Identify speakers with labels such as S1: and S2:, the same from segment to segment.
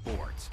S1: sports.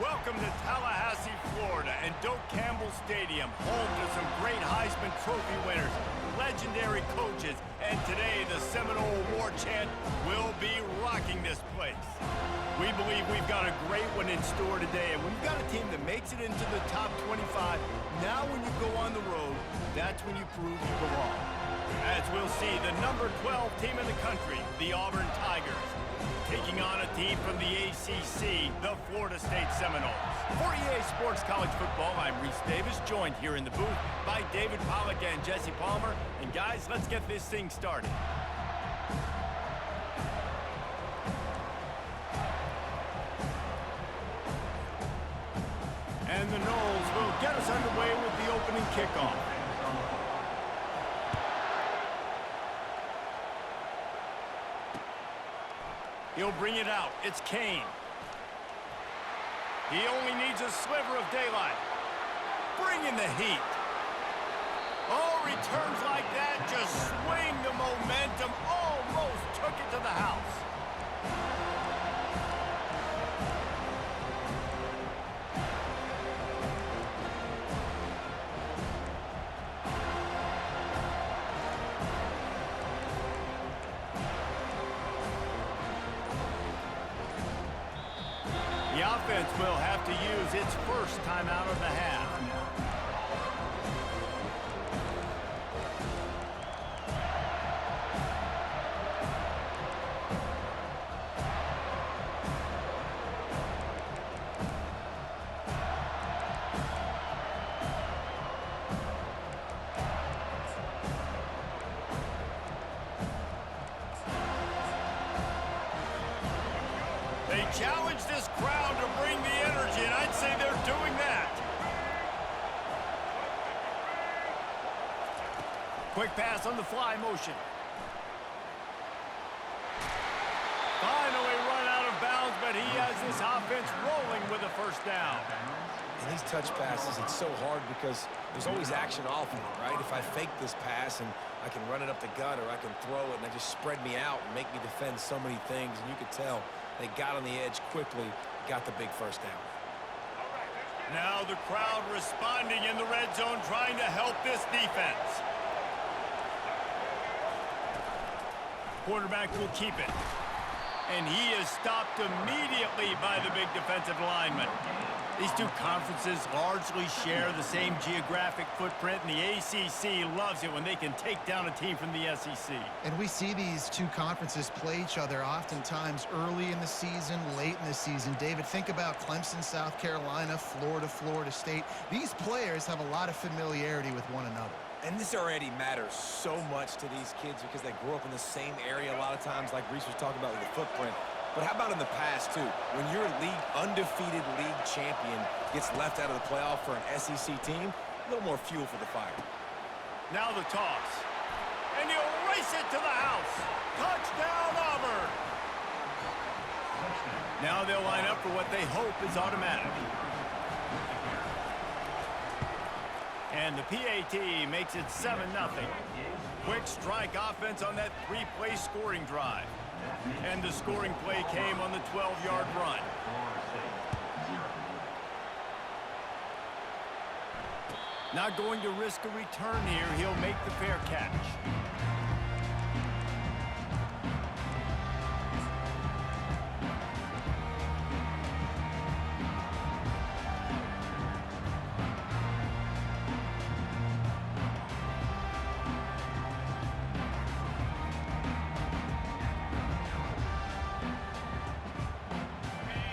S1: Welcome to Tallahassee, Florida, and Doak Campbell Stadium, home to some great Heisman Trophy winners, legendary coaches, and today the Seminole Award chant will be rocking this place. We believe we've got a great one in store today, and when you've got a team that makes it into the top 25, now when you go on the road, that's when you prove you belong. As we'll see the number 12 team in the country, the Auburn Tigers, taking on a team from the ACC, the Florida State Seminoles. For EA Sports College Football, I'm Reese Davis, joined here in the booth by David Pollack and Jesse Palmer. And guys, let's get this thing started. And the Noles will get us underway with the opening kickoff. He'll bring it out. It's Kane. He only needs a sliver of daylight. Bringing the heat. Oh, returns like that just swing the momentum. Almost took it to the house. The offense will have to use its first timeout of the half. They challenge this crowd to bring the energy, and I'd say they're doing that. Quick pass on the fly motion. Finally run out of bounds, but he has this offense rolling with a first down.
S2: In these touch passes, it's so hard because there's always action off of it, right? If I fake this pass and I can run it up the gut or I can throw it and they just spread me out and make me defend so many things, and you could tell they got on the edge quickly, got the big first down.
S1: Now the crowd responding in the red zone, trying to help this defense. Quarterback will keep it. And he is stopped immediately by the big defensive lineman. These two conferences largely share the same geographic footprint, and the ACC loves it when they can take down a team from the SEC.
S3: And we see these two conferences play each other oftentimes early in the season, late in the season. David, think about Clemson, South Carolina, Florida, Florida State. These players have a lot of familiarity with one another.
S2: And this already matters so much to these kids because they grew up in the same area a lot of times, like Reese was talking about with the footprint. But how about in the past, too? When your undefeated league champion gets left out of the playoff for an SEC team, a little more fuel for the fire.
S1: Now the toss. And he'll race it to the house. Touchdown, Auburn! Now they'll line up for what they hope is automatic. And the PAT makes it 7-0. Quick strike offense on that three-play scoring drive. And the scoring play came on the 12-yard run. Not going to risk a return here. He'll make the fair catch.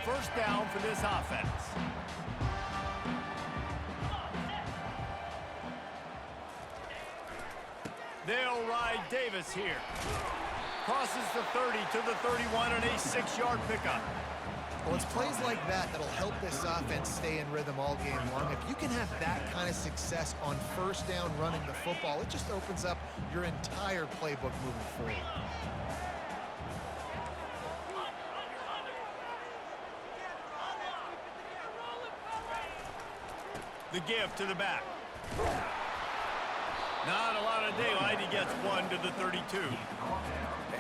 S1: First down for this offense. They'll ride Davis here. Crosses the 30 to the 31 and a 6-yard pickup.
S3: Well, it's plays like that that'll help this offense stay in rhythm all game long. If you can have that kind of success on first down running the football, it just opens up your entire playbook moving forward.
S1: The give to the back. Not a lot of daylight. He gets one to the 32.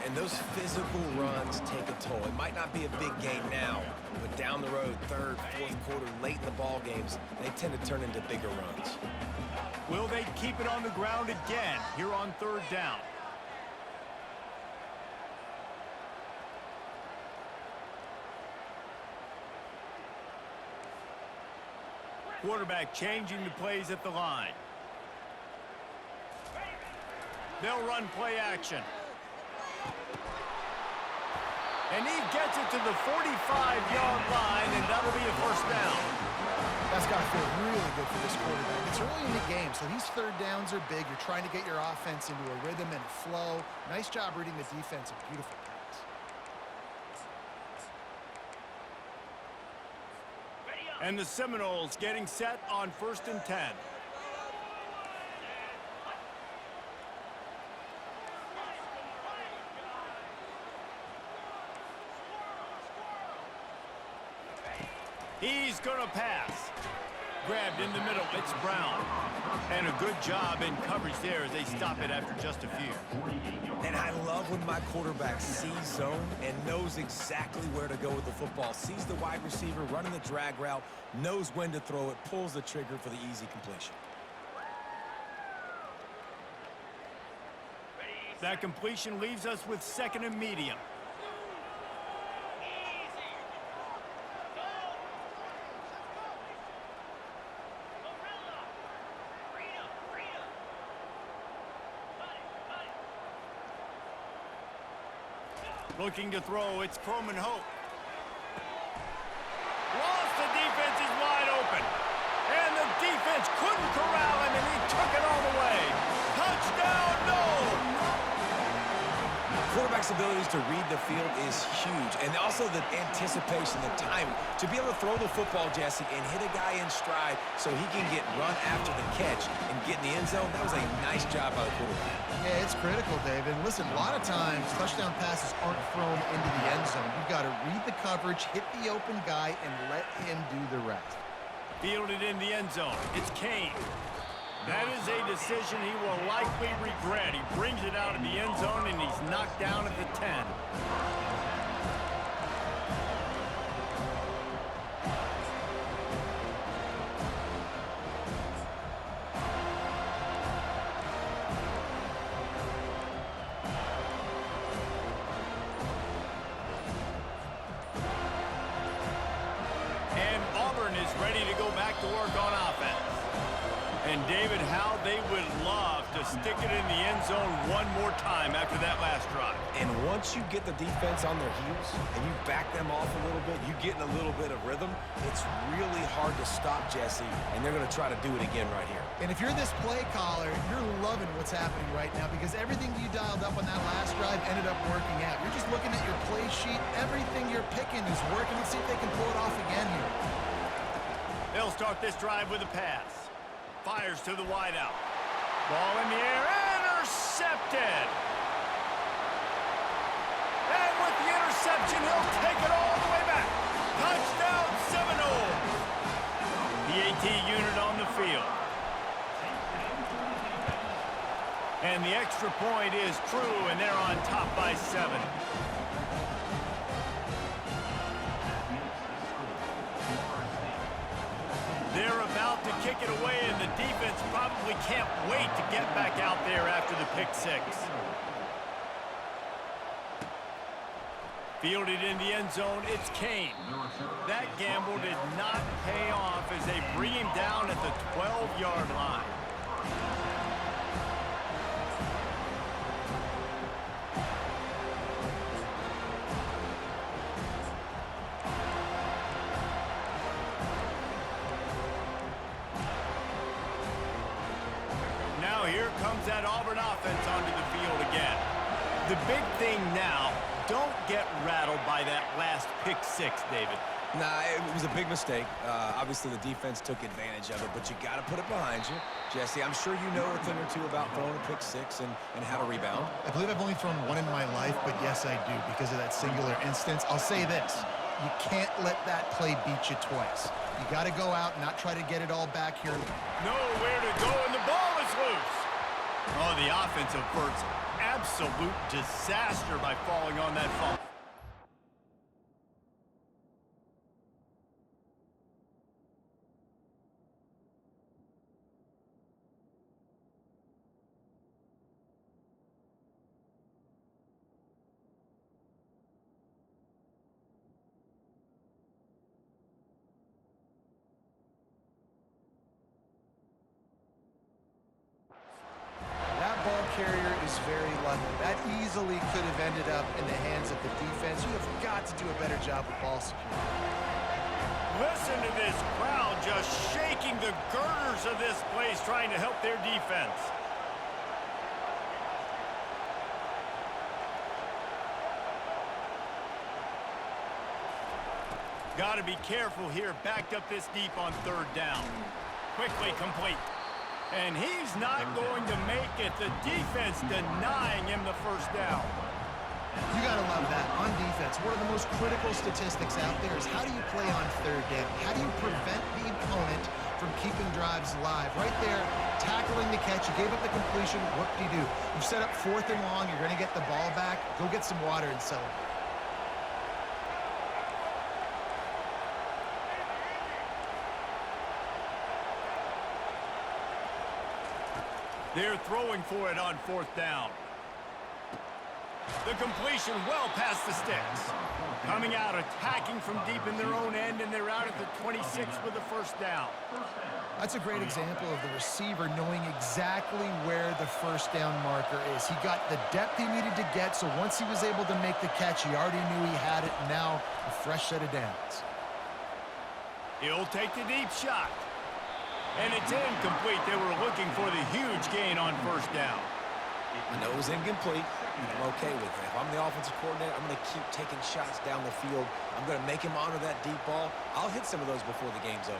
S2: And those physical runs take a toll. It might not be a big game now, but down the road, third, fourth quarter, late in the ball games, they tend to turn into bigger runs.
S1: Will they keep it on the ground again here on third down? Quarterback changing the plays at the line. They'll run play action. And he gets it to the 45-yard line, and that'll be a first down.
S3: That's got to feel really good for this quarterback. It's early in the game, so these third downs are big. You're trying to get your offense into a rhythm and a flow. Nice job reading the defense. A beautiful pass.
S1: And the Seminoles getting set on 1st and 10. He's going to pass. Grabbed in the middle. It's Brown. And a good job in coverage there as they stop it after just a few.
S2: And I love when my quarterback sees zone and knows exactly where to go with the football. Sees the wide receiver running the drag route, knows when to throw it, pulls the trigger for the easy completion.
S1: That completion leaves us with 2nd and medium. Looking to throw, it's Croman Hope. Lost, the defense is wide open. And the defense couldn't corral him, and he took it all the way. Touchdown, no!
S2: Quarterback's abilities to read the field is huge, and also the anticipation, the timing. To be able to throw the football, Jesse, and hit a guy in stride so he can get run after the catch and get in the end zone, that was a nice job by the quarterback.
S3: Yeah, it's critical, David. Listen, a lot of times touchdown passes aren't thrown into the end zone. You've got to read the coverage, hit the open guy, and let him do the rest.
S1: Fielded in the end zone. It's Kane. That is a decision he will likely regret. He brings it out of the end zone, and he's knocked down at the 10. And Auburn is ready to go back to work on offense. And David, how they would love to stick it in the end zone one more time after that last drive.
S2: And once you get the defense on their heels and you back them off a little bit, you get in a little bit of rhythm, it's really hard to stop, Jesse, and they're going to try to do it again right here.
S3: And if you're this play caller, you're loving what's happening right now because everything you dialed up on that last drive ended up working out. You're just looking at your play sheet. Everything you're picking is working. Let's see if they can pull it off again here.
S1: They'll start this drive with a pass. Fires to the wideout. Ball in the air, intercepted. And with the interception, he'll take it all the way back. Touchdown, Seminoles. The AT unit on the field. And the extra point is true, and they're on top by 7. They're about to kick it away, and the defense probably can't wait to get back out there after the pick 6. Fielded in the end zone, it's Kane. That gamble did not pay off as they bring him down at the 12-yard line. Now here comes that Auburn offense onto the field again. The big thing now, don't get rattled by that last pick 6, David.
S2: Nah, it was a big mistake. Obviously, the defense took advantage of it, but you got to put it behind you. Jesse, I'm sure you know a thing or two about throwing a pick 6 and how to rebound.
S3: I believe I've only thrown one in my life, but yes, I do because of that singular instance. I'll say this. You can't let that play beat you twice. You got to go out and not try to get it all back here.
S1: Nowhere to go, and the ball is loose. Oh, the offense averts absolute disaster by falling on that fumble.
S3: That ball carrier is was very lucky. That easily could have ended up in the hands of the defense. You have got to do a better job with ball security.
S1: Listen to this crowd just shaking the girders of this place, trying to help their defense. Got to be careful here, backed up this deep on third down. Quickly complete. And he's not going to make it. The defense denying him the first down.
S3: You got to love that on defense. One of the most critical statistics out there is how do you play on third down? How do you prevent the opponent from keeping drives alive? Right there, tackling the catch. You gave up the completion. What do? You've set up 4th and long. You're going to get the ball back. Go get some water and celebrate.
S1: They're throwing for it on 4th down. The completion well past the sticks. Coming out, attacking from deep in their own end, and they're out at the 26 with the first down.
S3: That's a great example of the receiver knowing exactly where the first down marker is. He got the depth he needed to get, so once he was able to make the catch, he already knew he had it. Now, a fresh set of downs.
S1: He'll take the deep shot. And it's incomplete. They were looking for the huge gain on first down.
S2: I know it was incomplete. I'm okay with it. If I'm the offensive coordinator, I'm going to keep taking shots down the field. I'm going to make him honor that deep ball. I'll hit some of those before the game's over.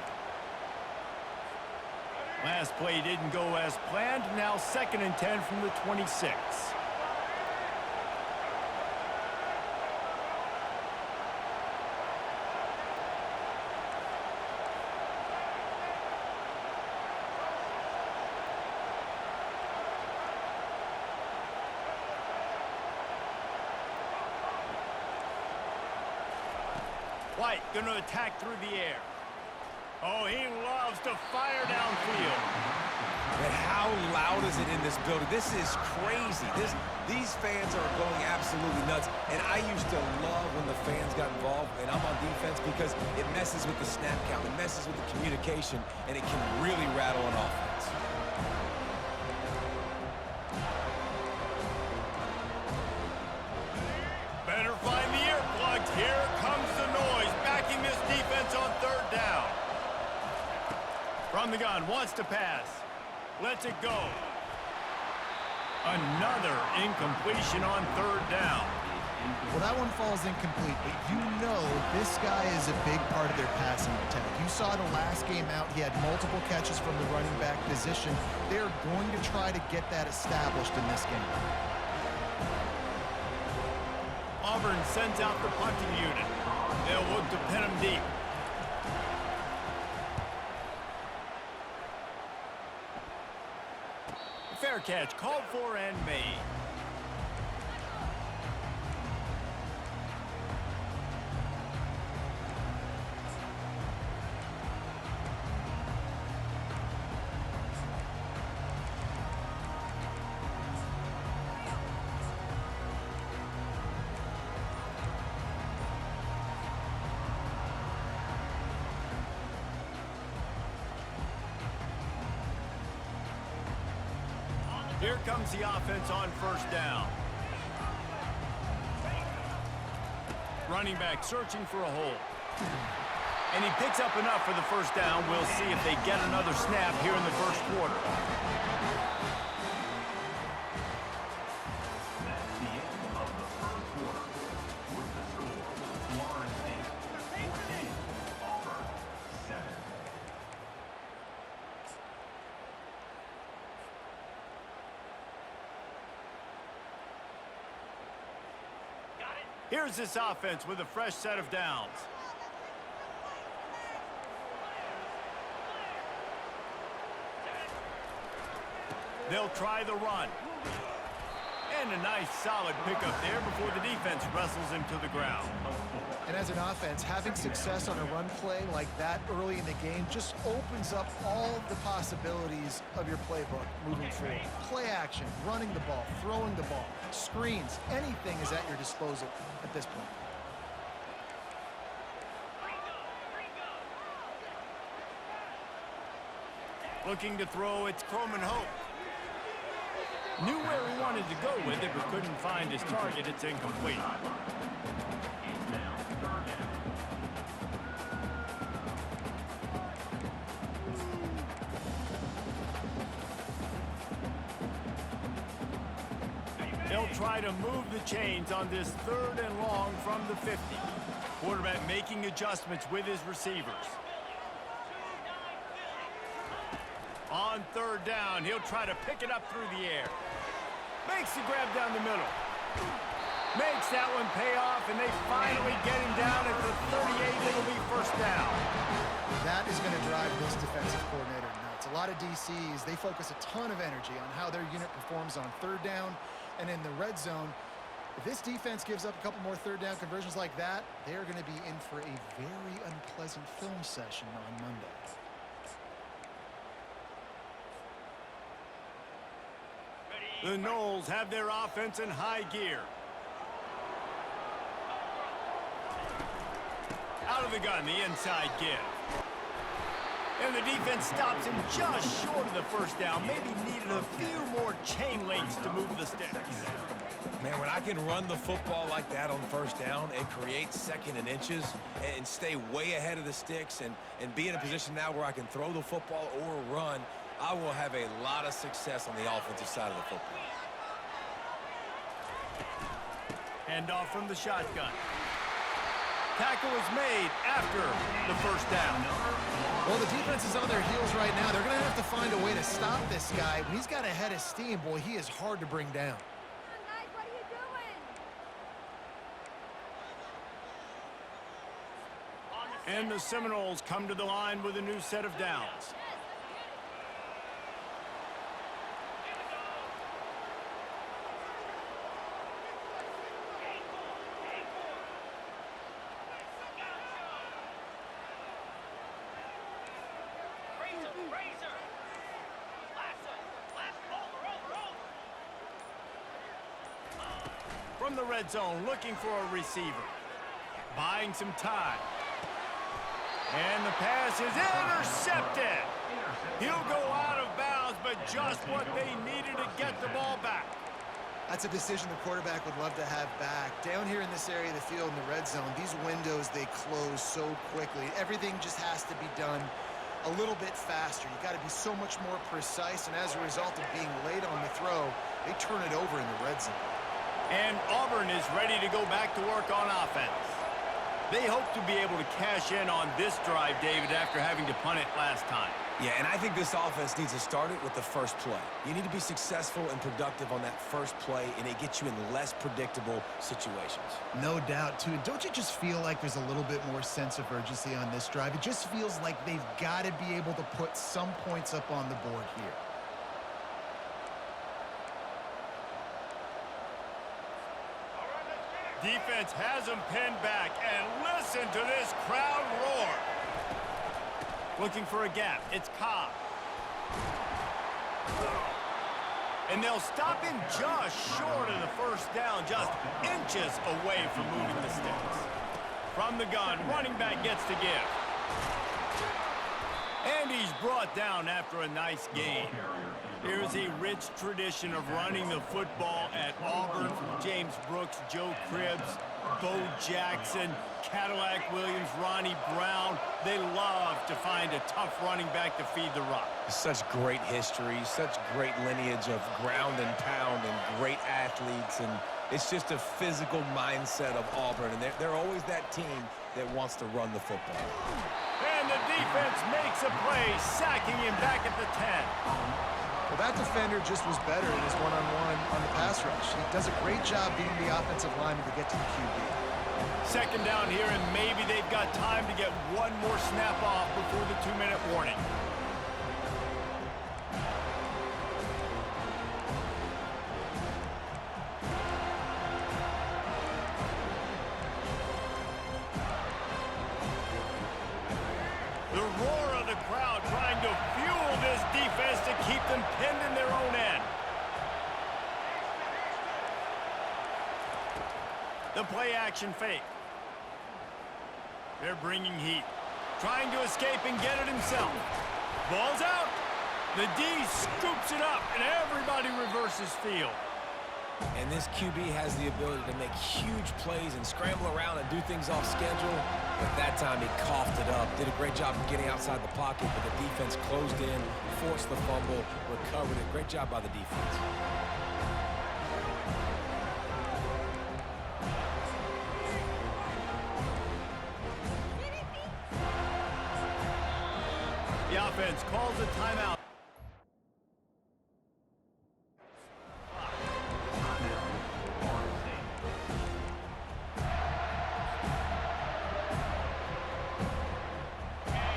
S1: Last play didn't go as planned. Now 2nd and 10 from the 26. White going to attack through the air. Oh, he loves to fire downfield.
S2: But how loud is it in this building? This is crazy. These fans are going absolutely nuts. And I used to love when the fans got involved, and I'm on defense, because it messes with the snap count. It messes with the communication, and it can really rattle an offense.
S1: Better find the earplugs. Here comes the noise, backing this defense on 3rd down. From the gun, wants to pass. Lets it go. Another incompletion on 3rd down.
S3: Well, that one falls incomplete, but you know this guy is a big part of their passing attack. You saw the last game out, he had multiple catches from the running back position. They're going to try to get that established in this game.
S1: Auburn sends out the punting unit. They'll look to pin him deep. Fair catch, called for and made. Here comes the offense on 1st down. Running back searching for a hole. And he picks up enough for the first down. We'll see if they get another snap here in the 1st quarter. Here's this offense with a fresh set of downs. They'll try the run. And a nice solid pickup there before the defense wrestles him to the ground.
S3: And as an offense, having success on a run play like that early in the game just opens up all the possibilities of your playbook moving forward. Play action, running the ball, throwing the ball, screens, anything is at your disposal at this point.
S1: Looking to throw, it's Croman Hope. Knew where he wanted to go with it, but couldn't find his target. It's incomplete. They'll try to move the chains on this 3rd and long from the 50. Quarterback making adjustments with his receivers. On 3rd down, he'll try to pick it up through the air. Makes the grab down the middle. Makes that one pay off, and they finally get him down at the 38. It'll be 1st down.
S3: That is going to drive this defensive coordinator nuts. A lot of DCs, they focus a ton of energy on how their unit performs on 3rd down and in the red zone. If this defense gives up a couple more 3rd down conversions like that, they're going to be in for a very unpleasant film session on Monday.
S1: The Noles have their offense in high gear. Out of the gun, the inside give. And the defense stops him just short of the 1st down. Maybe needed a few more chain links to move the sticks.
S2: Man, when I can run the football like that on 1st down and create 2nd and inches and stay way ahead of the sticks and be in a position now where I can throw the football or run, I will have a lot of success on the offensive side of the football.
S1: Handoff from the shotgun. Tackle is made after the 1st down.
S3: Well, the defense is on their heels right now. They're going to have to find a way to stop this guy. When he's got a head of steam, boy, he is hard to bring down.
S4: Guys, what are you doing?
S1: And the Seminoles come to the line with a new set of downs. From the red zone, looking for a receiver. Buying some time. And the pass is intercepted. He'll go out of bounds, but just what they needed to get the ball back.
S3: That's a decision the quarterback would love to have back. Down here in this area of the field in the red zone, these windows, they close so quickly. Everything just has to be done a little bit faster. You got to be so much more precise, and as a result of being late on the throw, they turn it over in the red zone.
S1: And Auburn is ready to go back to work on offense. They hope to be able to cash in on this drive, David, after having to punt it last time.
S2: Yeah, and I think this offense needs to start it with the first play. You need to be successful and productive on that first play, and it gets you in less predictable situations.
S3: No doubt, too. Don't you just feel like there's a little bit more sense of urgency on this drive? It just feels like they've got to be able to put some points up on the board here.
S1: Defense has them pinned back, and listen to this crowd roar. Looking for a gap. It's Cobb. And they'll stop him just short of the 1st down, just inches away from moving the sticks. From the gun, running back gets to give. And he's brought down after a nice gain. Here's a rich tradition of running the football at Auburn from James Brooks, Joe Cribbs, Bo Jackson, Cadillac Williams, Ronnie Brown. They love to find a tough running back to feed the rock.
S2: Such great history, such great lineage of ground and pound and great athletes, and it's just a physical mindset of Auburn, and they're always that team that wants to run the football.
S1: And the defense makes a play, sacking him back at the 10.
S3: Well, that defender just was better in his one-on-one on the pass rush. He does a great job beating the offensive lineman to get to the QB.
S1: 2nd down here, and maybe they've got time to get one more snap off before the 2-minute warning. The roar of the crowd trying to fuel this defense to keep them pinned in their own end. The play action fake. They're bringing heat. Trying to escape and get it himself. Ball's out. The D scoops it up, and everybody reverses field.
S2: And this QB has the ability to make huge plays and scramble around and do things off schedule. But that time he coughed it up. Did a great job of getting outside the pocket, but the defense closed in, forced the fumble, recovered it. Great job by the defense.
S1: The offense calls a timeout.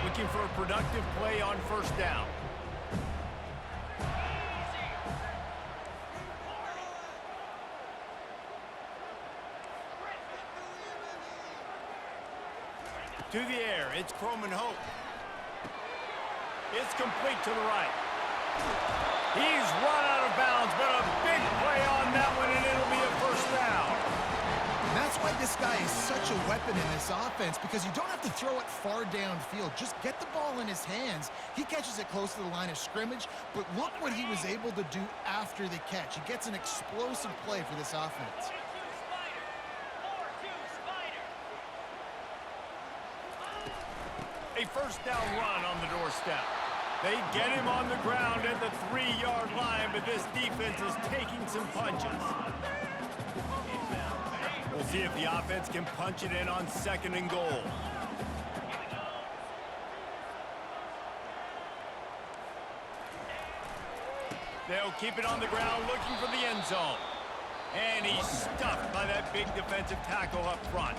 S1: Looking for a productive play on first down. To the air, it's Croman Hope. It's complete to the right. He's run out of bounds, but a big play on that one, and it'll be a first down.
S3: And that's why this guy is such a weapon in this offense, because you don't have to throw it far downfield. Just get the ball in his hands. He catches it close to the line of scrimmage, but look what he was able to do after the catch. He gets an explosive play for this offense.
S1: A first down run on the doorstep. They get him on the ground at the 3-yard line, but this defense is taking some punches. We'll see if the offense can punch it in on 2nd and goal. They'll keep it on the ground looking for the end zone. And he's stuffed by that big defensive tackle up front.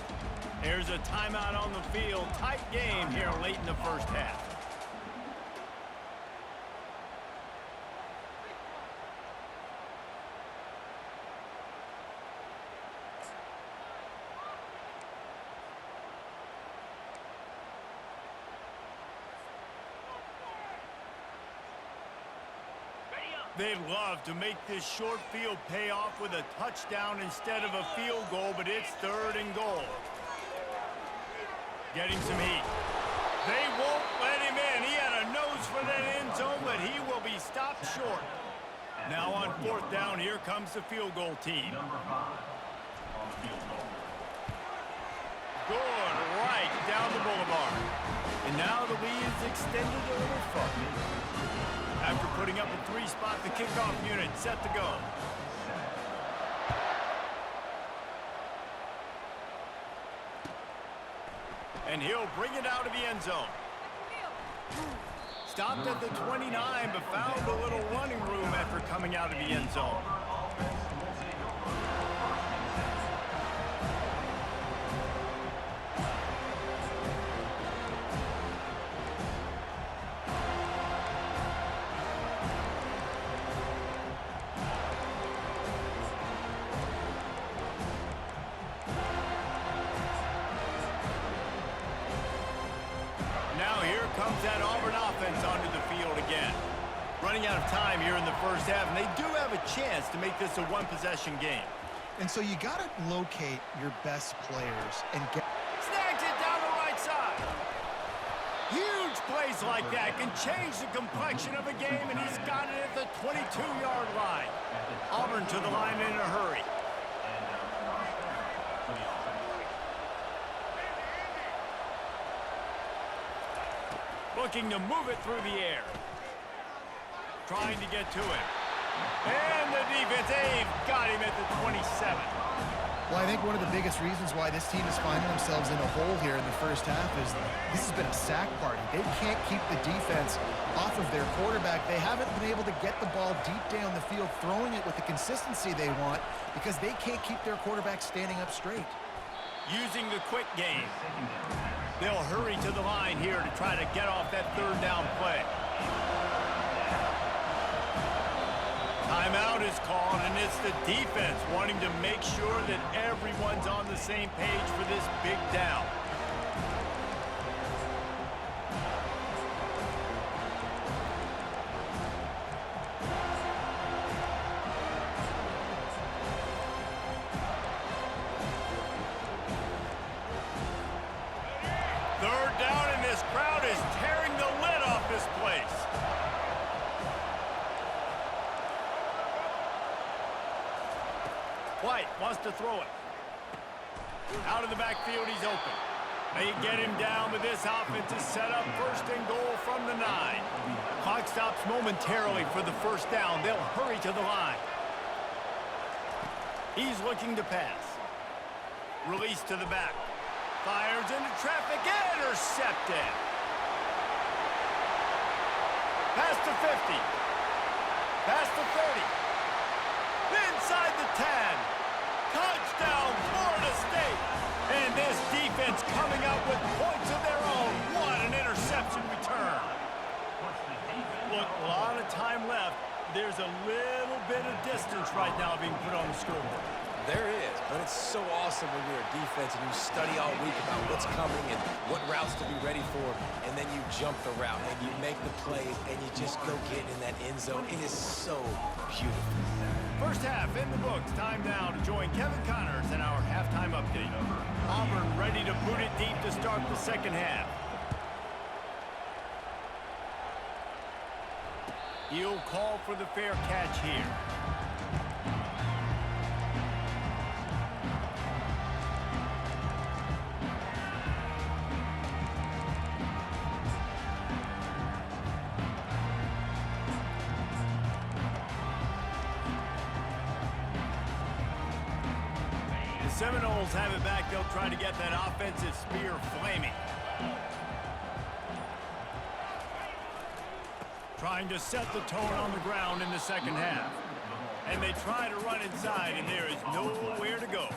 S1: There's a timeout on the field. Tight game here late in the first half. They'd love to make this short field pay off with a touchdown instead of a field goal, but it's 3rd and goal. Getting some heat. They won't let him in. He had a nose for that end zone, but he will be stopped short. Now on 4th down, here comes the field goal team. Good, right down the boulevard. And now the lead is extended a little further. After putting up a 3-spot, the kickoff unit set to go. And he'll bring it out of the end zone. Stopped at the 29, but found a little running room after coming out of the end zone. Comes that Auburn offense onto the field again. Running out of time here in the first half, and they do have a chance to make this a one-possession game.
S3: And so you got to locate your best players and get...
S1: Snags it down the right side. Huge plays like that can change the complexion of a game, and he's got it at the 22-yard line. Auburn to the line in a hurry. Looking to move it through the air. Trying to get to him. And the defense, they've got him at the 27.
S3: Well, I think one of the biggest reasons why this team is finding themselves in a hole here in the first half is this has been a sack party. They can't keep the defense off of their quarterback. They haven't been able to get the ball deep down the field, throwing it with the consistency they want because they can't keep their quarterback standing up straight.
S1: Using the quick game. They'll hurry to the line here to try to get off that 3rd down play. Timeout is called, and it's the defense wanting to make sure that everyone's on the same page for this big down. Third down, and this crowd is tearing the lid off this place. White wants to throw it. Out of the backfield, he's open. They get him down, but this offense is set up first and goal from the 9. Clock stops momentarily for the first down. They'll hurry to the line. He's looking to pass. Release to the back. Fires into traffic. Intercepted. Past the 50. Past the 30. Inside the 10. Touchdown, Florida State. And this defense coming up with points of their own. What an interception return. Look, a lot of time left. There's a little bit of distance right now being put on the scoreboard.
S2: There is, but it's so awesome when you're a defense and you study all week about what's coming and what routes to be ready for, and then you jump the route and you make the plays and you just go get in that end zone. It is so beautiful.
S1: First half in the books. Time now to join Kevin Connors in our halftime update. Auburn ready to boot it deep to start the second half. He'll call for the fair catch here. The Seminoles have it back. They'll try to get that offensive spear flaming. Trying to set the tone on the ground in the second half. And they try to run inside, and there is nowhere to go.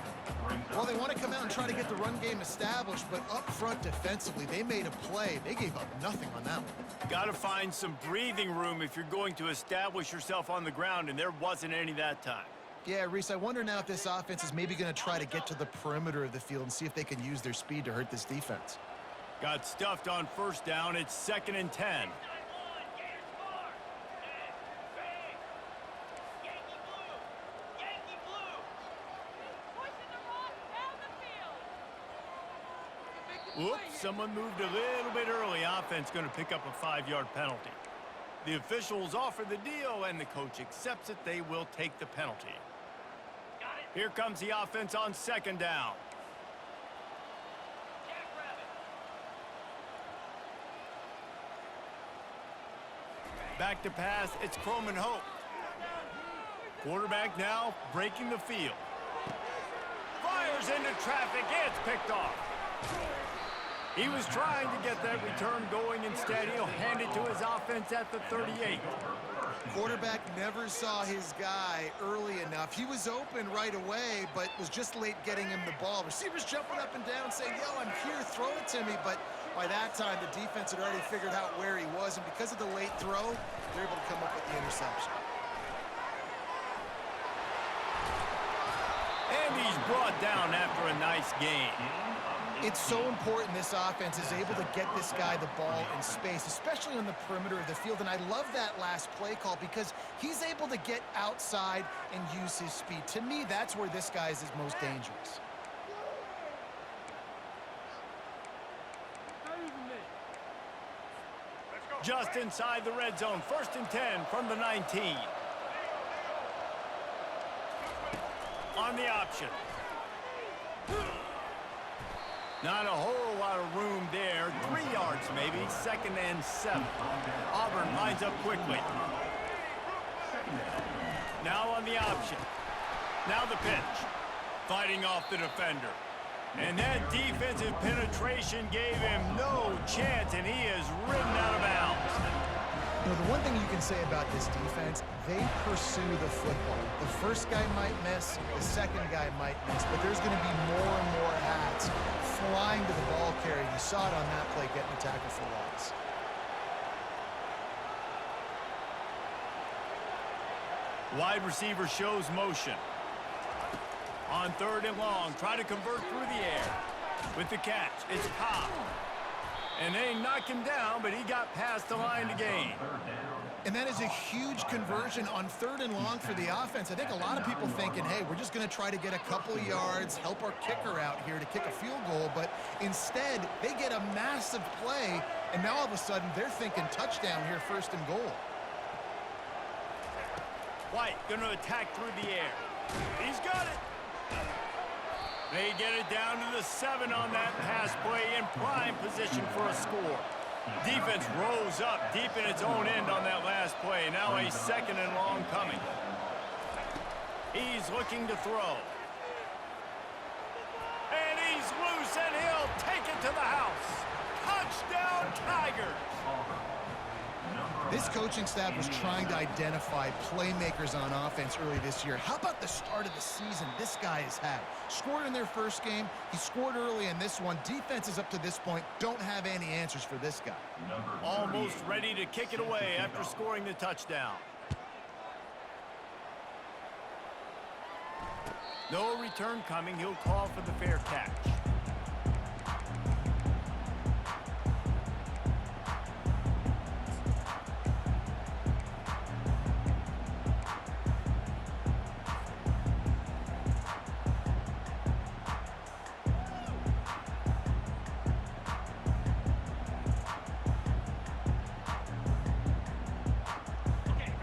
S3: Well, they want to come out and try to get the run game established, but up front defensively, they made a play. They gave up nothing on that one.
S1: Got to find some breathing room if you're going to establish yourself on the ground, and there wasn't any that time.
S3: Yeah, Reese, I wonder now if this offense is maybe going to try to get to the perimeter of the field and see if they can use their speed to hurt this defense.
S1: Got stuffed on first down. It's 2nd and 10. Whoops, someone moved a little bit early. Offense going to pick up a 5-yard penalty. The officials offer the deal, and the coach accepts it. They will take the penalty. Here comes the offense on 2nd down. Back to pass, it's Croman Hope. Quarterback now breaking the field. Fires into traffic, it's picked off. He was trying to get that return going. Instead, he'll hand it to his offense at the 38.
S3: Quarterback never saw his guy early enough. He was open right away, but was just late getting him the ball. Receivers jumping up and down saying, yo, I'm here, throw it to me. But by that time, the defense had already figured out where he was, and because of the late throw, they're able to come up with the interception.
S1: And he's brought down after a nice gain.
S3: It's so important this offense is able to get this guy the ball in space, especially on the perimeter of the field. And I love that last play call because he's able to get outside and use his speed. To me, that's where this guy is his most dangerous.
S1: Just inside the red zone. 1st and 10 from the 19. On the option. Not a whole lot of room there. 3 yards maybe. 2nd and 7. Auburn lines up quickly. Now on the option. Now the pitch. Fighting off the defender. And that defensive penetration gave him no chance, and he is ridden out of bounds.
S3: You know, the one thing you can say about this defense, they pursue the football. The first guy might miss, the second guy might miss, but there's going to be more and more hats flying to the ball carrier. You saw it on that play, getting a tackle for loss.
S1: Wide receiver shows motion. On 3rd and long, try to convert through the air. With the catch, it's Cobb. And they knock him down, but he got past the line to gain.
S3: And that is a huge conversion on 3rd and long for the offense. I think a lot of people thinking, hey, we're just going to try to get a couple of yards, help our kicker out here to kick a field goal. But instead, they get a massive play, and now all of a sudden they're thinking touchdown here, 1st and goal.
S1: White going to attack through the air. He's got it. They get it down to the 7 on that pass play in prime position for a score. Defense rose up deep in its own end on that last play. Now a 2nd and long coming. He's looking to throw. And he's loose, and he'll take it to the house. Touchdown, Tigers!
S3: This coaching staff was trying to identify playmakers on offense early this year. How about the start of the season this guy has had? Scored in their first game. He scored early in this one. Defenses up to this point don't have any answers for this guy.
S1: Almost ready to kick it away after scoring the touchdown. No return coming. He'll call for the fair catch.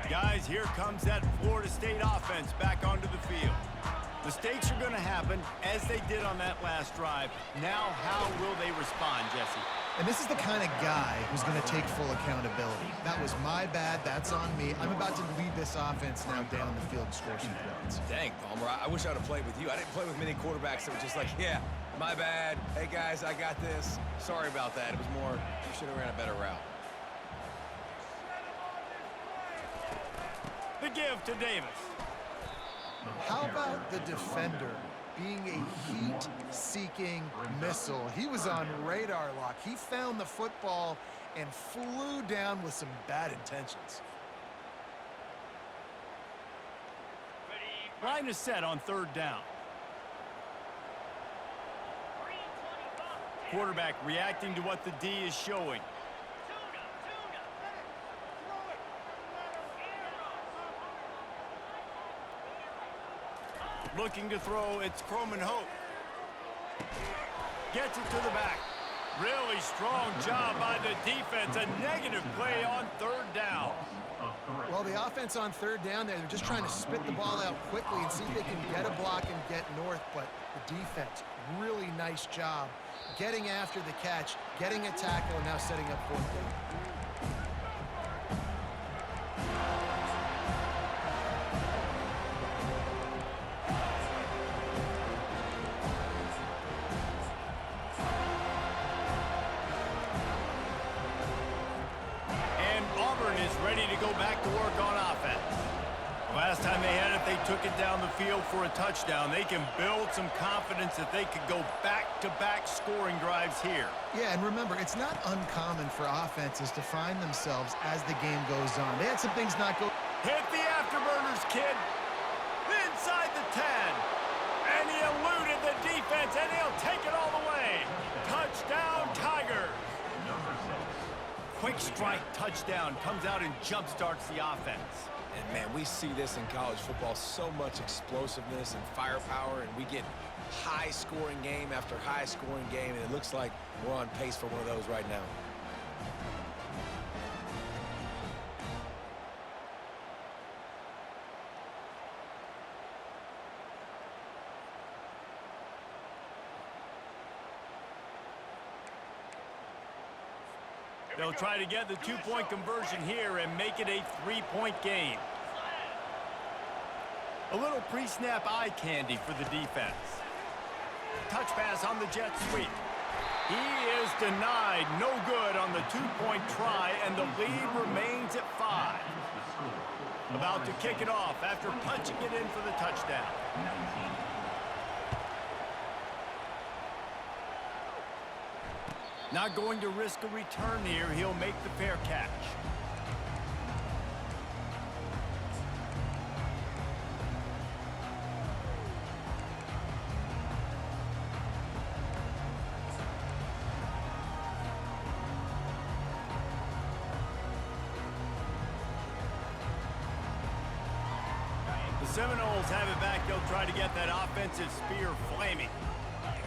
S1: Guys, here comes that Florida State offense back onto the field. Mistakes are going to happen, as they did on that last drive. Now, how will they respond, Jesse?
S3: And this is the kind of guy who's going to take full accountability. That was my bad. That's on me. I'm about to lead this offense now down the field and score some points.
S2: Dang, Palmer, I wish I would have played with you. I didn't play with many quarterbacks that were just like, yeah, my bad. Hey, guys, I got this. Sorry about that. It was more, you should have ran a better route.
S1: The give to Davis.
S3: How about the defender being a heat-seeking missile? He was on radar lock. He found the football and flew down with some bad intentions.
S1: Line is set on 3rd down. Quarterback reacting to what the D is showing. Looking to throw, it's Croman Hope. Gets it to the back. Really strong job by the defense. A negative play on 3rd down.
S3: Well, the offense on 3rd down there, they're just trying to spit the ball out quickly and see if they can get a block and get north. But the defense, really nice job getting after the catch, getting a tackle, and now setting up 4th down.
S1: Ready to go back to work on offense. Last time they had it, they took it down the field for a touchdown. They can build some confidence that they could go back-to-back scoring drives here.
S3: Yeah, and remember, it's not uncommon for offenses to find themselves as the game goes on. They had some things not go.
S1: Hit the afterburners, kid. Inside the 10. And he eluded the defense, and he'll take it all the way. Touchdown, Tigers. Quick strike touchdown comes out and jump starts the offense.
S2: And, man, we see this in college football, so much explosiveness and firepower, and we get high-scoring game after high-scoring game, and it looks like we're on pace for one of those right now.
S1: They'll try to get the 2-point conversion here and make it a 3-point game. A little pre-snap eye candy for the defense. Touch pass on the jet sweep. He is denied. No good on the 2-point try, and the lead remains at 5. About to kick it off after punching it in for the touchdown. Not going to risk a return here. He'll make the fair catch. The Seminoles have it back. They'll try to get that offensive spear flaming.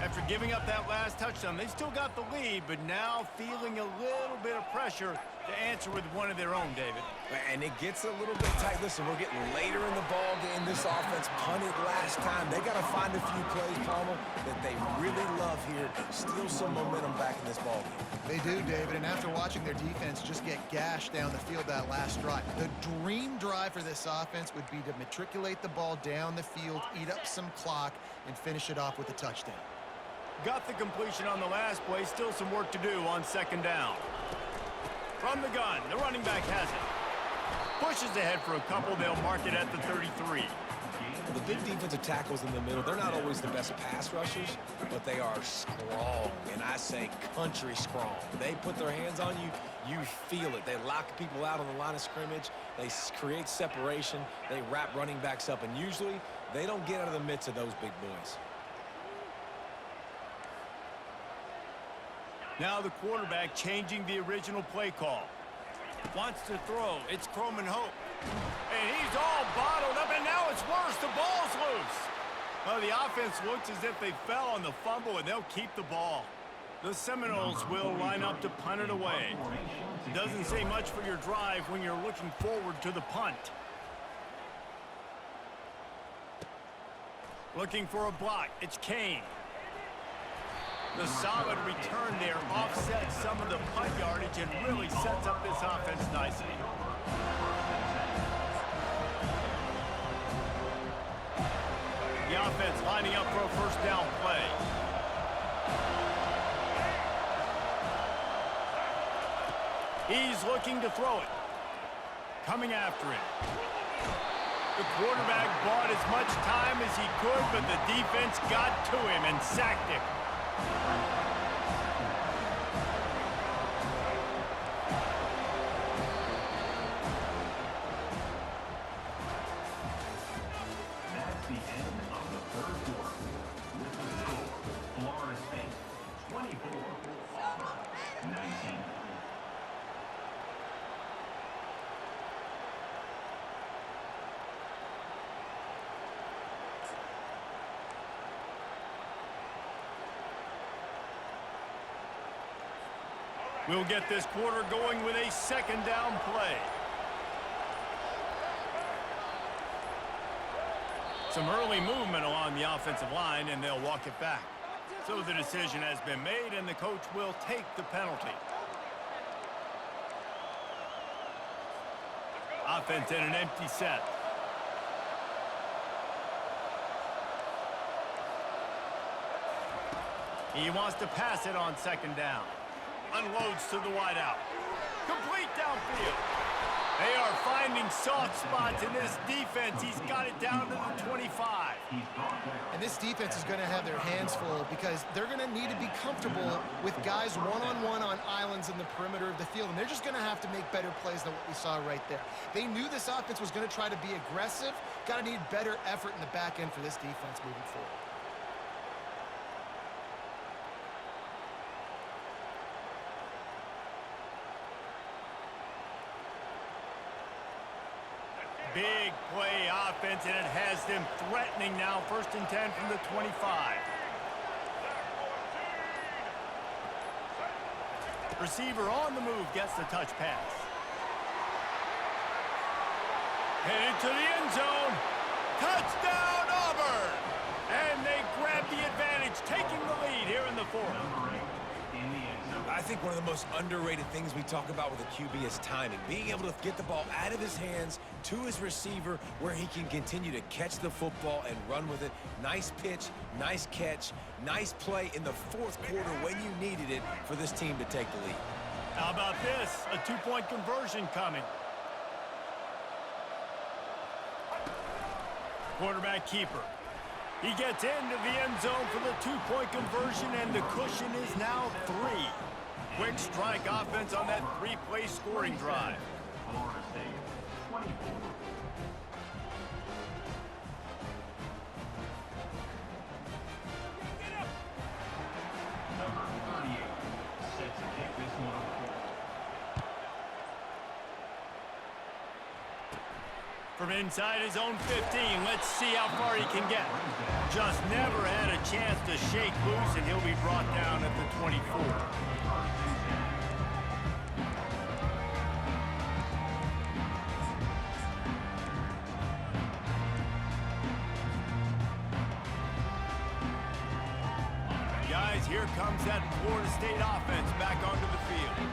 S1: After giving up that last touchdown, they still got the lead, but now feeling a little bit of pressure to answer with one of their own, David.
S2: And it gets a little bit tight. Listen, we're getting later in the ball game. This offense punted last time. They got to find a few plays, Palmer, that they really love here. Steal some momentum back in this ball game.
S3: They do, David, and after watching their defense just get gashed down the field that last drive, the dream drive for this offense would be to matriculate the ball down the field, eat up some clock, and finish it off with a touchdown.
S1: Got the completion on the last play. Still some work to do on second down. From the gun, the running back has it. Pushes ahead for a couple. They'll mark it at the 33.
S2: The big defensive tackles in the middle, they're not always the best pass rushers, but they are strong, and I say country strong. They put their hands on you, you feel it. They lock people out on the line of scrimmage. They create separation. They wrap running backs up, and usually they don't get out of the midst of those big boys.
S1: Now the quarterback changing the original play call. Wants to throw. It's Croman Hope. And he's all bottled up, and now it's worse. The ball's loose. Well, the offense looks as if they fell on the fumble, and they'll keep the ball. The Seminoles will line up to punt it away. Doesn't say much for your drive when you're looking forward to the punt. Looking for a block. It's Kane. The solid return there offsets some of the punt yardage and really sets up this offense nicely. The offense lining up for a first down play. He's looking to throw it. Coming after it. The quarterback bought as much time as he could, but the defense got to him and sacked him.
S5: That's the end of the third quarter. With the score, Florida State 24, Auburn 19.
S1: We'll get this quarter going with a second down play. Some early movement along the offensive line, and they'll walk it back. So the decision has been made, and the coach will take the penalty. Offense in an empty set. He wants to pass it on second down. Unloads to the wideout. Complete downfield. They are finding soft spots in this defense. He's got it down to the 25.
S3: And this defense is going to have their hands full because they're going to need to be comfortable with guys one-on-one on islands in the perimeter of the field, and they're just going to have to make better plays than what we saw right there. They knew this offense was going to try to be aggressive. Got to need better effort in the back end for this defense moving forward.
S1: Big play offense, and it has them threatening now. 1st and 10 from the 25. Receiver on the move gets the touch pass. Headed to the end zone. Touchdown, Auburn! And they grab the advantage, taking the lead here in the 4th.
S2: I think one of the most underrated things we talk about with a QB is timing. Being able to get the ball out of his hands to his receiver where he can continue to catch the football and run with it. Nice pitch, nice catch, nice play in the 4th quarter when you needed it for this team to take the lead.
S1: How about this? A 2-point conversion coming. Quarterback keeper. He gets into the end zone for the 2-point conversion, and the cushion is now 3. Quick strike offense on that 3-play scoring drive.
S5: Florida State 24. Number 38 set to kick this one off.
S1: From inside his own 15, let's see how far he can get. Just never had a chance to shake loose, and he'll be brought down at the 24. here comes that Florida State offense back onto the field.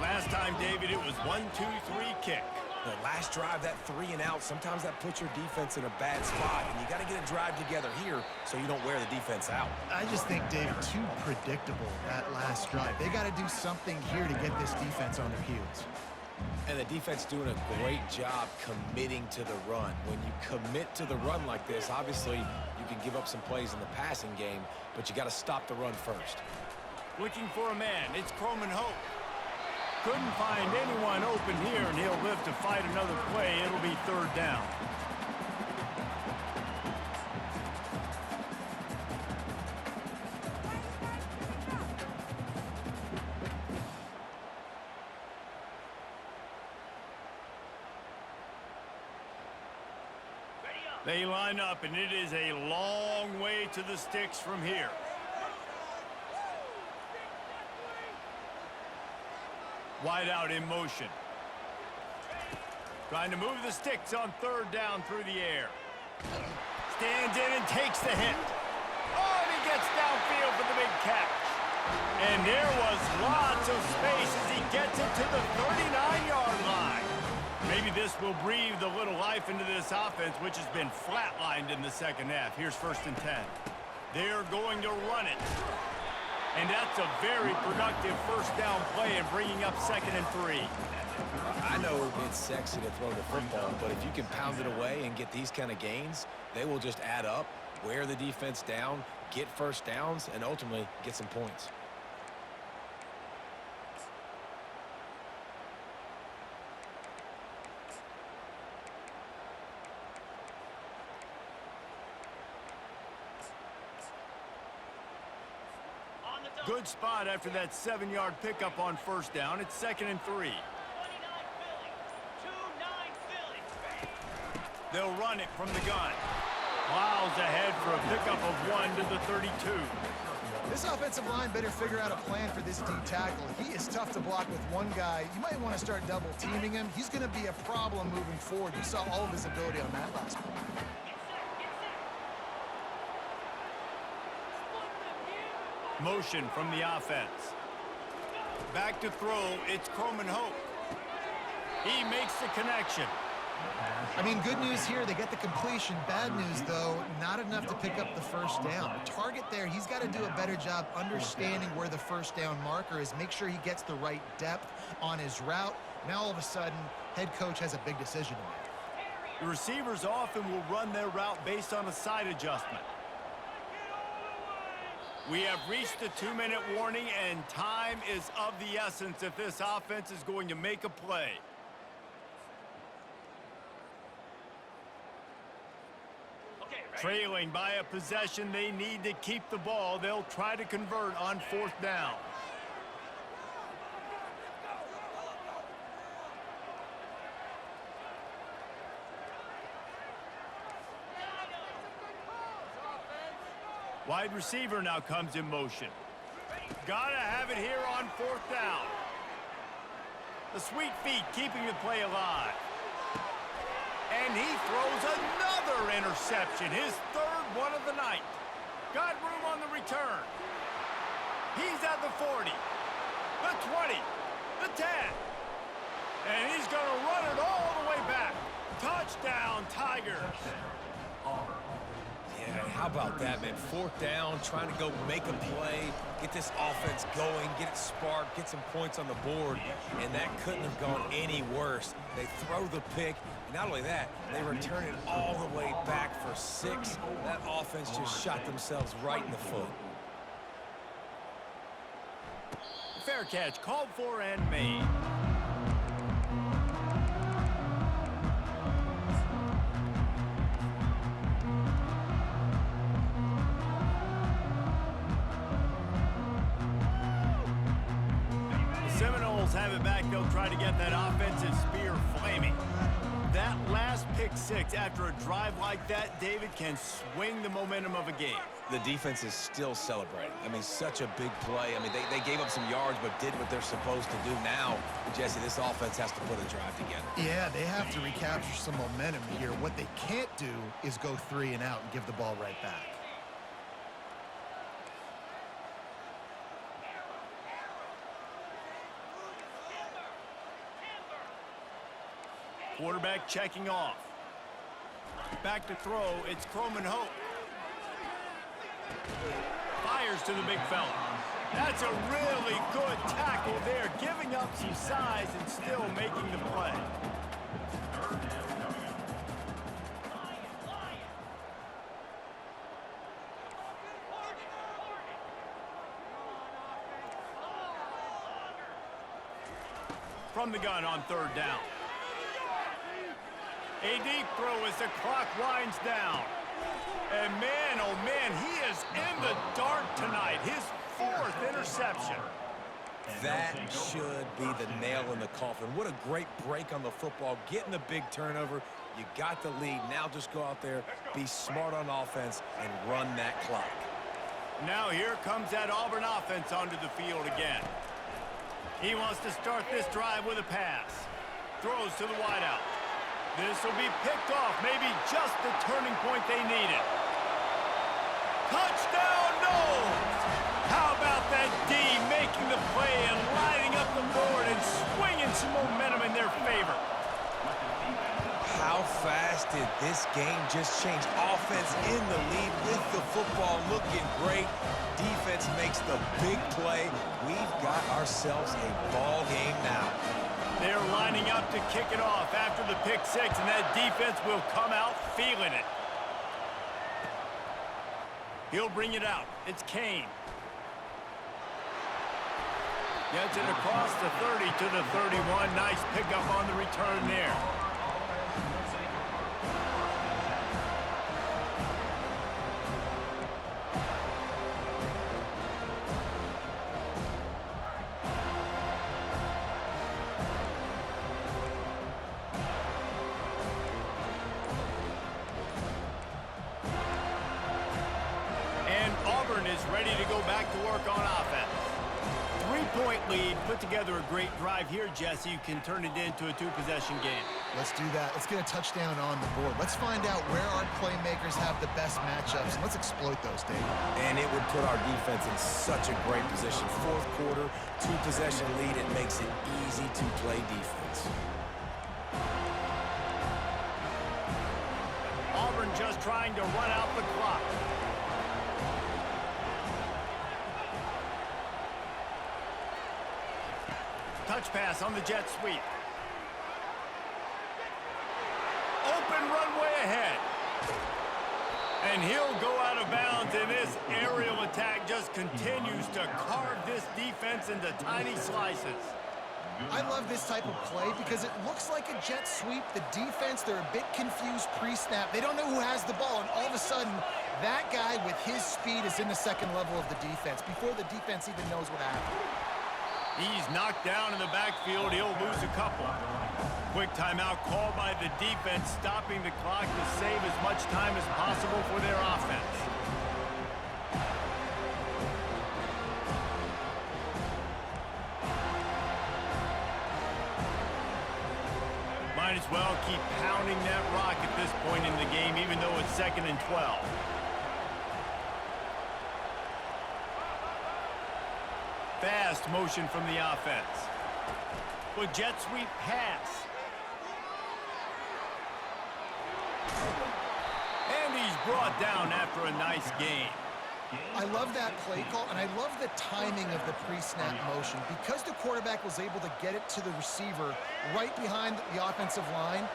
S1: Last time, David, it was 1-2-3 kick.
S2: The last drive, that 3-and-out, sometimes that puts your defense in a bad spot, and you got to get a drive together here so you don't wear the defense out.
S3: I just think, David, too predictable, that last drive. They got to do something here to get this defense on their heels.
S2: And the defense doing a great job committing to the run. When you commit to the run like this, obviously you can give up some plays in the passing game, but you got to stop the run first.
S1: Looking for a man, it's Croman Hope. Couldn't find anyone open here, and he'll live to fight another play. It'll be third down. They line up, and it is a long way to the sticks from here. Wide out in motion. Trying to move the sticks on third down through the air. Stands in and takes the hit. Oh, and he gets downfield for the big catch. And there was lots of space as he gets it to the 39-yard line. Maybe this will breathe a little life into this offense, which has been flatlined in the second half. Here's 1st and 10. They're going to run it. And that's a very productive first down play and bringing up 2nd and 3.
S2: I know it's sexy to throw the football, but if you can pound it away and get these kind of gains, they will just add up, wear the defense down, get first downs, and ultimately get some points.
S1: Good spot after that 7-yard pickup on first down. It's 2nd and 3. They'll run it from the gun. Plows ahead for a pickup of 1 to the 32.
S3: This offensive line better figure out a plan for this D tackle. He is tough to block with one guy. You might want to start double teaming him. He's going to be a problem moving forward. You saw all of his ability on that last play.
S1: Motion from the offense. Back to throw, it's Croman Hope. He makes the connection.
S3: I mean, good news here, they get the completion. Bad news, though, not enough to pick up the first down. The target there, he's got to do a better job understanding where the first down marker is, make sure he gets the right depth on his route. Now, all of a sudden, head coach has a big decision to make.
S1: The receivers often will run their route based on a side adjustment. We have reached the 2-minute warning, and time is of the essence if this offense is going to make a play. Trailing by a possession, they need to keep the ball. They'll try to convert on 4th down. Wide receiver now comes in motion. Gotta have it here on 4th down. The sweet feet keeping the play alive. And he throws another interception, his 3rd one of the night. Got room on the return. He's at the 40, the 20, the 10. And he's going to run it all the way back. Touchdown, Tigers.
S2: Yeah, how about that, man? 4th down, trying to go make a play, get this offense going, get it sparked, get some points on the board, and that couldn't have gone any worse. They throw the pick, and not only that, they return it all the way back for 6. That offense just shot themselves right in the foot.
S1: Fair catch, called for and made. Have it back. They'll try to get that offensive spear flaming. That last pick 6 after a drive like that, David, can swing the momentum of a game.
S2: The defense is still celebrating. I mean, such a big play. I mean, they gave up some yards but did what they're supposed to do. Now, Jesse, this offense has to put a drive together.
S3: Yeah, they have to recapture some momentum here. What they can't do is go 3 and out and give the ball right back.
S1: Quarterback checking off. Back to throw, it's Croman Hope. Fires to the big fella. That's a really good tackle there, giving up some size and still making the play. From the gun on third down. A deep throw as the clock winds down. And man, oh man, he is in the dark tonight. His 4th interception.
S2: That should be the nail in the coffin. What a great break on the football. Getting the big turnover. You got the lead. Now just go out there, be smart on offense, and run that clock.
S1: Now here comes that Auburn offense onto the field again. He wants to start this drive with a pass. Throws to the wideout. This will be picked off. Maybe just the turning point they needed. Touchdown, Noles! How about that D making the play and lining up the board and swinging some momentum in their favor?
S2: How fast did this game just change? Offense in the lead with the football looking great. Defense makes the big play. We've got ourselves a ball game now.
S1: They're lining up to kick it off after the pick six, and that defense will come out feeling it. He'll bring it out. It's Kane. Gets it across the 30 to the 31. Nice pickup on the return there. Is ready to go back to work on offense. 3-point lead, put together a great drive here, Jesse. You can turn it into a 2-possession game.
S3: Let's do that. Let's get a touchdown on the board. Let's find out where our playmakers have the best matchups, and let's exploit those, David.
S2: And it would put our defense in such a great position. 4th quarter, 2-possession lead. It makes it easy to play defense.
S1: Auburn just trying to run out the clock. Touch pass on the jet sweep. Open runway ahead. And he'll go out of bounds, and this aerial attack just continues to carve this defense into tiny slices.
S3: I love this type of play because it looks like a jet sweep. The defense, they're a bit confused pre-snap. They don't know who has the ball, and all of a sudden, that guy with his speed is in the second level of the defense before the defense even knows what happened.
S1: He's knocked down in the backfield. He'll lose a couple. Quick timeout called by the defense, stopping the clock to save as much time as possible for their offense. Might as well keep pounding that rock at this point in the game, even though it's 2nd and 12. Fast motion from the offense. With jet sweep pass. And he's brought down after a nice gain.
S3: I love that play call, and I love the timing of the pre-snap motion. Because the quarterback was able to get it to the receiver right behind the offensive line,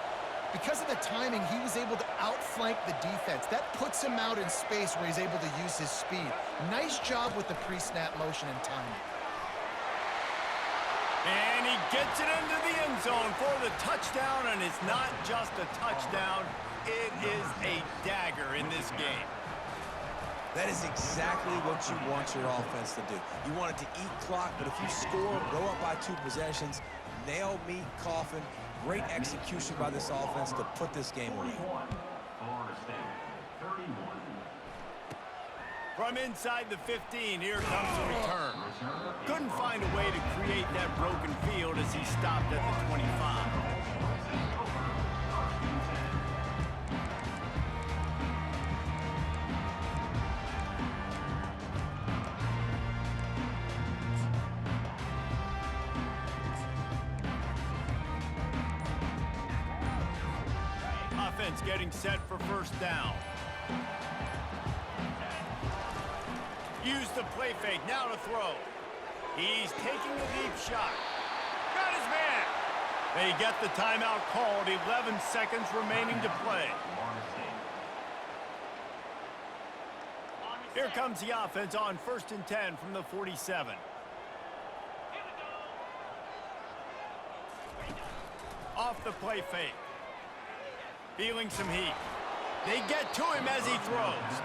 S3: because of the timing, he was able to outflank the defense. That puts him out in space where he's able to use his speed. Nice job with the pre-snap motion and timing.
S1: And he gets it into the end zone for the touchdown, and it's not just a touchdown, it is a dagger in this game.
S2: That is exactly what you want your offense to do. You want it to eat clock, but if you score, go up by 2 possessions, nail, meet, coffin. Great execution by this offense to put this game away.
S5: Florida State, 31.
S1: From inside the 15, here comes the return. Couldn't find a way to create that broken field as he stopped at the 25. offense getting set for first down. Use the play fake, now to throw. He's taking a deep shot. Got his man. They get the timeout called, 11 seconds remaining to play. Here comes the offense on 1st and 10 from the 47. Off the play fake. Feeling some heat. They get to him as he throws.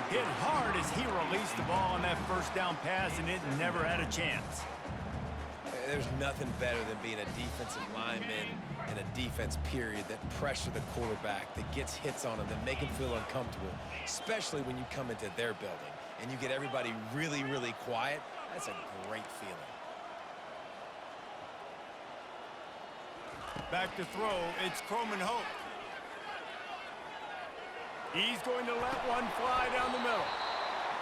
S1: Hit hard as he released the ball on that first down pass, and it never had a chance.
S2: There's nothing better than being a defensive lineman and a defense period that pressure the quarterback, that gets hits on him, that make him feel uncomfortable, especially when you come into their building and you get everybody really, really quiet. That's a great feeling.
S1: Back to throw, it's Croman Hope. He's going to let one fly down the middle.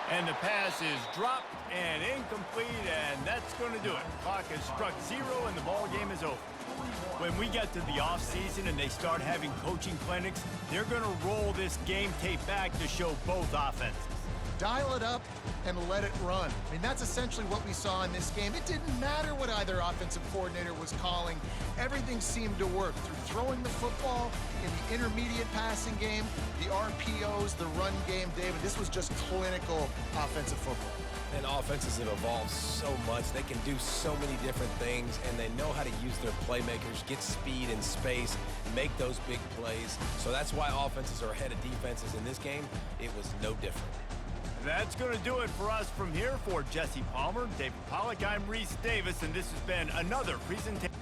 S1: And the pass is dropped and incomplete, and that's going to do it. Clock has struck 0, and the ball game is over. When we get to the offseason and they start having coaching clinics, they're going to roll this game tape back to show both offenses.
S3: Dial it up and let it run. I mean, that's essentially what we saw in this game. It didn't matter what either offensive coordinator was calling. Everything seemed to work through throwing the football, in the intermediate passing game, the RPOs, the run game. David, this was just clinical offensive football.
S2: And offenses have evolved so much. They can do so many different things, and they know how to use their playmakers, get speed and space, make those big plays. So that's why offenses are ahead of defenses in this game. It was no different.
S1: That's going to do it for us from here. For Jesse Palmer, David Pollack, I'm Reese Davis, and this has been another presentation.